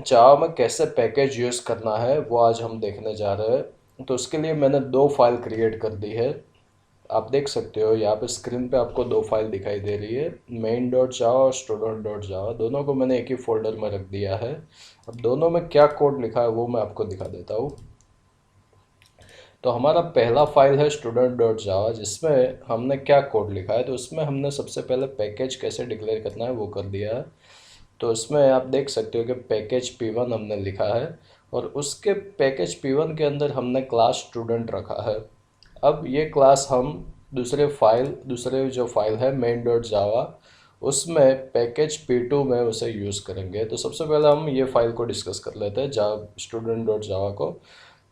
जावा में कैसे package use करना है वो आज हम देखने जा रहे हैं। तो उसके लिए मैंने दो फाइल क्रिएट कर दी है। आप देख सकते हो यहाँ पे स्क्रीन पे आपको दो फाइल दिखाई दे रही है, मेन डॉट जावा और स्टूडेंट डॉट जावा। दोनों को मैंने एक ही फोल्डर में रख दिया है। अब दोनों में क्या कोड लिखा है वो मैं आपको दिखा देता हूँ। तो हमारा पहला फाइल है स्टूडेंट डॉट जावा, जिसमें हमने क्या कोड लिखा है। तो उसमें हमने सबसे पहले पैकेज कैसे डिक्लेयर करना है वो कर दिया है। तो इसमें आप देख सकते हो कि पैकेज P1 हमने लिखा है और उसके पैकेज P1 के अंदर हमने क्लास स्टूडेंट रखा है। अब ये क्लास हम दूसरे जो फाइल है मेन डॉट जावा उसमें पैकेज P2 में उसे यूज़ करेंगे। तो सबसे पहले हम ये फाइल को डिस्कस कर लेते हैं, जा स्टूडेंट डॉट जावा को।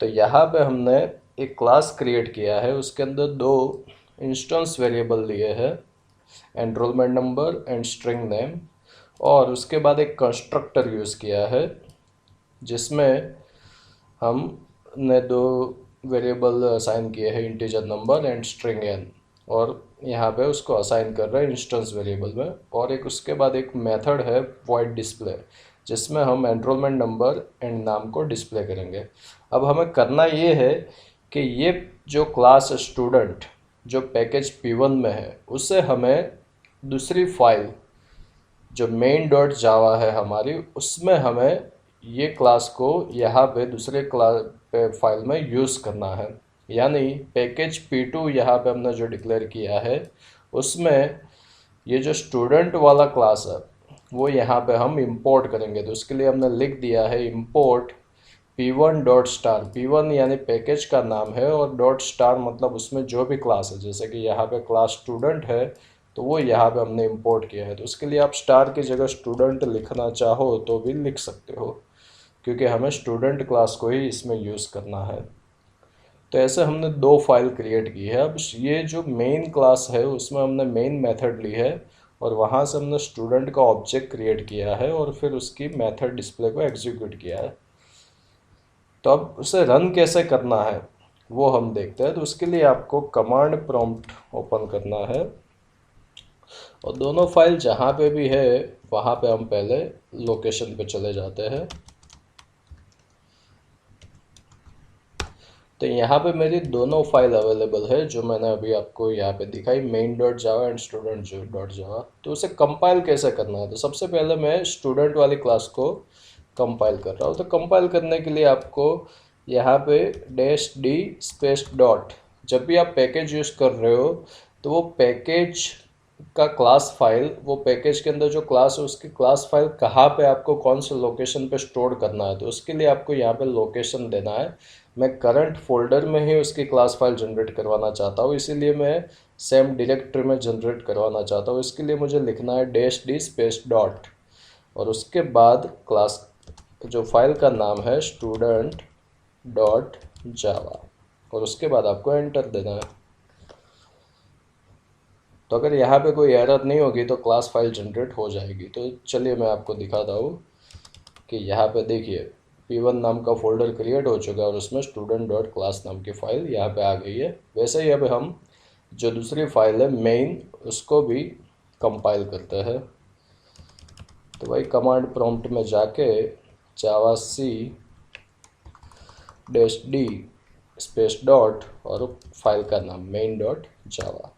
तो यहाँ पे हमने एक क्लास क्रिएट किया है, उसके अंदर दो इंस्टेंस वेरिएबल लिए हैं, enrolment number and string name. और उसके बाद एक कंस्ट्रक्टर यूज़ किया है जिसमें हमने दो वेरिएबल असाइन किए हैं, integer number and string n. और यहाँ पे उसको असाइन कर रहे हैं इंस्टेंस वेरिएबल में। और एक उसके बाद एक मेथड है वॉइड डिस्प्ले, जिसमें हम एनरोलमेंट नंबर एंड नाम को डिस्प्ले करेंगे। अब हमें करना ये है कि ये जो क्लास स्टूडेंट जो पैकेज P1 में है उसे हमें दूसरी फाइल जो मेन डॉट जावा है हमारी, उसमें हमें ये क्लास को यहाँ पे दूसरे क्लास पे फाइल में यूज़ करना है। यानी पैकेज P2 यहाँ पे हमने जो डिक्लेयर किया है उसमें ये जो स्टूडेंट वाला क्लास है वो यहाँ पे हम इंपोर्ट करेंगे। तो उसके लिए हमने लिख दिया है import P1 dot star. P1 यानी पैकेज का नाम है और डॉट स्टार मतलब उसमें जो भी क्लास है, जैसे कि यहाँ पे क्लास स्टूडेंट है तो वो यहाँ पे हमने इंपोर्ट किया है। तो उसके लिए आप स्टार की जगह स्टूडेंट लिखना चाहो तो भी लिख सकते हो, क्योंकि हमें स्टूडेंट क्लास को ही इसमें यूज़ करना है। तो ऐसे हमने दो फाइल क्रिएट की है। अब ये जो मेन क्लास है उसमें हमने मेन मेथड ली है और वहाँ से हमने स्टूडेंट का ऑब्जेक्ट क्रिएट किया है और फिर उसकी मेथड डिस्प्ले को एग्जीक्यूट किया है। तो अब उसे रन कैसे करना है वो हम देखते हैं। तो उसके लिए आपको कमांड प्रॉम्प्ट ओपन करना है और दोनों फाइल जहाँ पे भी है वहाँ पे हम पहले लोकेशन पे चले जाते हैं। तो यहाँ पे मेरी दोनों फाइल अवेलेबल है जो मैंने अभी आपको यहाँ पे दिखाई, main dot Java and student dot जावा। तो उसे कंपाइल कैसे करना है, तो सबसे पहले मैं स्टूडेंट वाली क्लास को कंपाइल कर रहा हूँ। तो कंपाइल करने के लिए आपको यहाँ पे -d स्पेस डॉट, जब भी आप पैकेज यूज़ कर रहे हो तो वो पैकेज का क्लास फाइल, वो पैकेज के अंदर जो क्लास है उसकी क्लास फाइल कहाँ पे आपको कौन से लोकेशन पे स्टोर करना है, तो उसके लिए आपको यहाँ पे लोकेशन देना है। मैं करंट फोल्डर में ही उसकी क्लास फाइल जनरेट करवाना चाहता हूँ, इसीलिए मैं सेम डायरेक्टरी में जनरेट करवाना चाहता हूँ। इसके लिए मुझे लिखना है -d स्पेस डॉट और उसके बाद क्लास जो फाइल का नाम है स्टूडेंट डॉट जावा और उसके बाद आपको एंटर देना है। तो अगर यहाँ पे कोई एरर नहीं होगी तो क्लास फाइल जनरेट हो जाएगी। तो चलिए मैं आपको दिखाता हूँ कि यहाँ पे देखिए P1 नाम का फोल्डर क्रिएट हो चुका है और उसमें स्टूडेंट डॉट क्लास नाम की फ़ाइल यहाँ पे आ गई है। वैसे ही अब हम जो दूसरी फाइल है मेन, उसको भी कंपाइल करते हैं। तो भाई कमांड प्रॉम्प्ट में जाके जावा सी -d स्पेस डॉट और फाइल का नाम मेन डॉट जावा।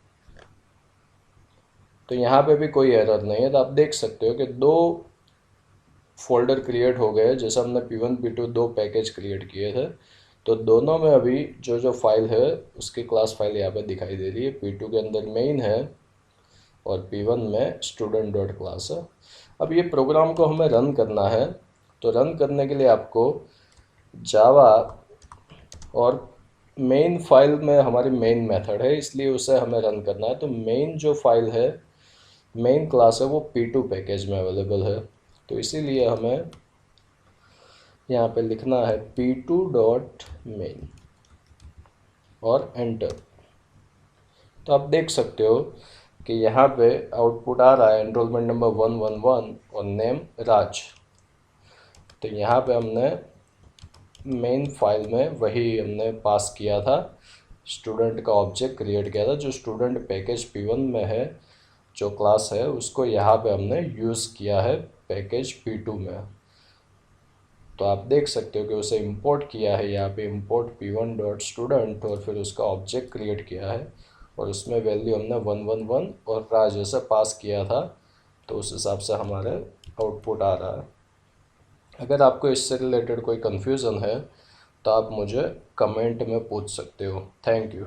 तो यहाँ पे भी कोई एरर नहीं है। तो आप देख सकते हो कि दो फोल्डर क्रिएट हो गए, जैसे हमने P1 P2 दो पैकेज क्रिएट किए थे। तो दोनों में अभी जो जो फाइल है उसकी क्लास फाइल यहाँ पे दिखाई दे रही है। P2 के अंदर मेन है और P1 में स्टूडेंट डॉट क्लास है। अब ये प्रोग्राम को हमें रन करना है। तो रन करने के लिए आपको जावा और मेन फाइल में हमारी मेन मेथड है, इसलिए उसे हमें रन करना है। तो मेन जो फाइल है, मेन क्लास है, वो P2 पैकेज में अवेलेबल है। तो इसीलिए हमें यहाँ पे लिखना है P2 डॉट मेन और एंटर। तो आप देख सकते हो कि यहाँ पे आउटपुट आ रहा है एनरोलमेंट नंबर 111 और नेम राज। तो यहाँ पे हमने मेन फाइल में वही हमने पास किया था, स्टूडेंट का ऑब्जेक्ट क्रिएट किया था जो स्टूडेंट पैकेज P1 में है, जो क्लास है उसको यहाँ पे हमने यूज़ किया है पैकेज P2 में। तो आप देख सकते हो कि उसे इंपोर्ट किया है यहाँ पे, इंपोर्ट p1 डॉट स्टूडेंट, और फिर उसका ऑब्जेक्ट क्रिएट किया है और उसमें वैल्यू हमने 111 और राज जैसे पास किया था, तो उस हिसाब से हमारे आउटपुट आ रहा है। अगर आपको इससे रिलेटेड कोई कन्फ्यूज़न है तो आप मुझे कमेंट में पूछ सकते हो। Thank you.